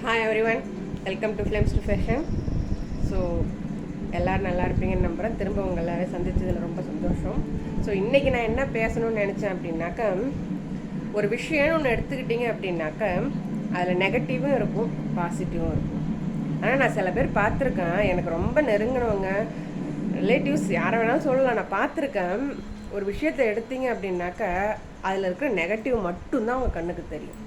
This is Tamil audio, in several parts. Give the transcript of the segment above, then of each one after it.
Hi everyone, welcome to films to fashion. So எல்லோரும் நல்லா இருப்பீங்கன்னு நம்புகிறேன். திரும்ப உங்கள் எல்லாரையும் சந்தித்ததில் ரொம்ப சந்தோஷம். ஸோ இன்றைக்கி நான் என்ன பேசணும்னு நினச்சேன் அப்படின்னாக்கா, ஒரு விஷயம்னு ஒன்று எடுத்துக்கிட்டிங்க அப்படின்னாக்கா அதில் நெகட்டிவும் இருக்கும், பாசிட்டிவும் இருக்கும். ஆனால் நான் சில பேர் பார்த்துருக்கேன், எனக்கு ரொம்ப நெருங்கினவங்க, ரிலேட்டிவ்ஸ் யாரை வேணாலும் சொல்லலாம், நான் பார்த்துருக்கேன். ஒரு விஷயத்தை எடுத்தீங்க அப்படின்னாக்கா அதில் இருக்கிற நெகட்டிவ் மட்டும்தான் அவங்க கண்ணுக்கு தெரியும்.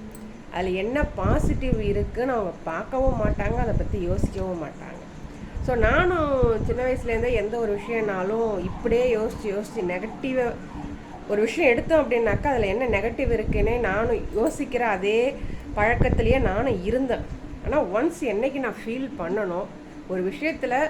அதில் என்ன பாசிட்டிவ் இருக்குதுன்னு அவங்க பார்க்கவும் மாட்டாங்க, அதை பற்றி யோசிக்கவும் மாட்டாங்க. ஸோ நானும் சின்ன வயசுலேருந்தே எந்த ஒரு விஷயம்னாலும் இப்படியே யோசித்து நெகட்டிவை ஒரு விஷயம் எடுத்தோம் அப்படின்னாக்கா அதில் என்ன நெகட்டிவ் இருக்குன்னே நானும் யோசிக்கிற அதே பழக்கத்துலேயே நானும் இருந்தேன். ஆனால் ஒன்ஸ் என்றைக்கு நான் ஃபீல் பண்ணணும், ஒரு விஷயத்தில்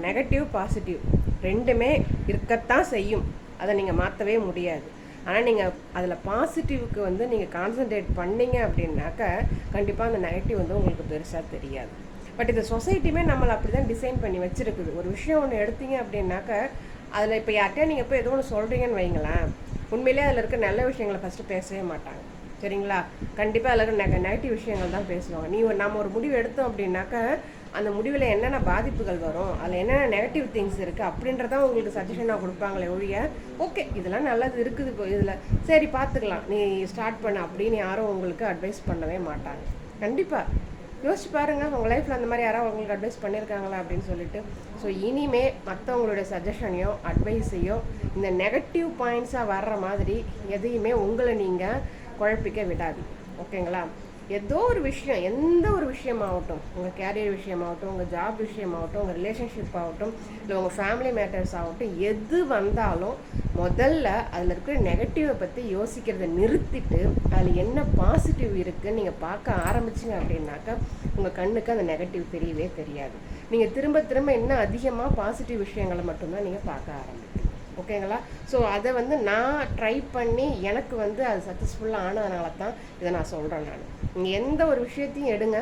நெகட்டிவ் பாசிட்டிவ் ரெண்டுமே இருக்கத்தான் செய்யும், அதை நீங்கள் மாற்றவே முடியாது. ஆனால் நீங்கள் அதில் பாசிட்டிவ்க்கு வந்து நீங்கள் கான்சன்ட்ரேட் பண்ணிங்க அப்படின்னாக்கா கண்டிப்பாக அந்த நெகட்டிவ் வந்து உங்களுக்கு பெருசாக தெரியாது. பட் இந்த சொசைட்டியுமே நம்மளை அப்படி தான் டிசைன் பண்ணி வச்சுருக்குது. ஒரு விஷயம் ஒன்று எடுத்தீங்க அப்படின்னாக்கா அதில் இப்போ யார்கிட்டயா நீங்கள் போய் ஏதோ ஒன்று சொல்கிறீங்கன்னு வைங்களேன், உண்மையிலே அதில் இருக்க நல்ல விஷயங்களை ஃபஸ்ட்டு பேசவே மாட்டாங்க, சரிங்களா? கண்டிப்பாக அதில் இருக்க நெகட்டிவ் விஷயங்கள் தான் பேசுவாங்க. நம்ம ஒரு முடிவு எடுத்தோம் அப்படின்னாக்கா அந்த முடிவில் என்னென்ன பாதிப்புகள் வரும், அதில் என்னென்ன நெகட்டிவ் திங்ஸ் இருக்குது அப்படின்றதான் உங்களுக்கு சஜஷனாக கொடுப்பாங்களே ஒழிய, ஓகே இதெல்லாம் நல்லது இருக்குது இப்போ இதில் சரி பார்த்துக்கலாம் நீ ஸ்டார்ட் பண்ண அப்படின்னு யாரும் உங்களுக்கு அட்வைஸ் பண்ணவே மாட்டாங்க. கண்டிப்பாக யோசிச்சு பாருங்கள், உங்கள் லைஃப்பில் அந்த மாதிரி யாராவது உங்களுக்கு அட்வைஸ் பண்ணியிருக்காங்களா அப்படின்னு சொல்லிட்டு. ஸோ இனிமே மற்றவங்களுடைய சஜஷனையோ அட்வைஸையோ இந்த நெகட்டிவ் பாயிண்ட்ஸாக வர்ற மாதிரி எதையுமே உங்களை நீங்கள் குழப்பிக்க விடாது, ஓகேங்களா? ஏதோ ஒரு விஷயம், எந்த ஒரு விஷயமாகட்டும், உங்கள் கேரியர் விஷயமாகட்டும், உங்கள் ஜாப் விஷயமாகட்டும், உங்கள் ரிலேஷன்ஷிப் ஆகட்டும், இல்லை உங்கள் ஃபேமிலி மேட்டர்ஸ் ஆகட்டும், எது வந்தாலும் முதல்ல அதில் இருக்கிற நெகட்டிவை பற்றி யோசிக்கிறத நிறுத்திட்டு அதில் என்ன பாசிட்டிவ் இருக்குதுன்னு நீங்கள் பார்க்க ஆரம்பிச்சிங்க அப்படின்னாக்கா உங்கள் கண்ணுக்கு அந்த நெகட்டிவ் தெரியவே தெரியாது. நீங்கள் திரும்ப திரும்ப இன்னும் அதிகமாக பாசிட்டிவ் விஷயங்களை மட்டும்தான் நீங்கள் பார்க்க ஆரம்பிப்பீங்க, ஓகேங்களா? ஸோ அதை வந்து நான் ட்ரை பண்ணி எனக்கு வந்து அது சக்ஸஸ்ஃபுல்லாக ஆனதுனால தான் இதை நான் சொல்கிறேன். நீங்கள் எந்த ஒரு விஷயத்தையும் எடுங்க,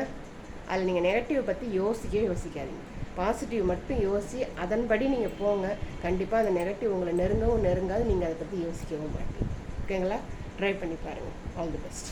அதில் நீங்கள் நெகட்டிவ் பற்றி யோசிக்காதீங்க, பாசிட்டிவ் மட்டும் அதன்படி நீங்கள் போங்க. கண்டிப்பாக அந்த நெகட்டிவ் உங்களை நெருங்காது, நீங்கள் அதை பற்றி யோசிக்கவும் மாட்டீங்க, ஓகேங்களா? ட்ரை பண்ணி பாருங்கள். All the best.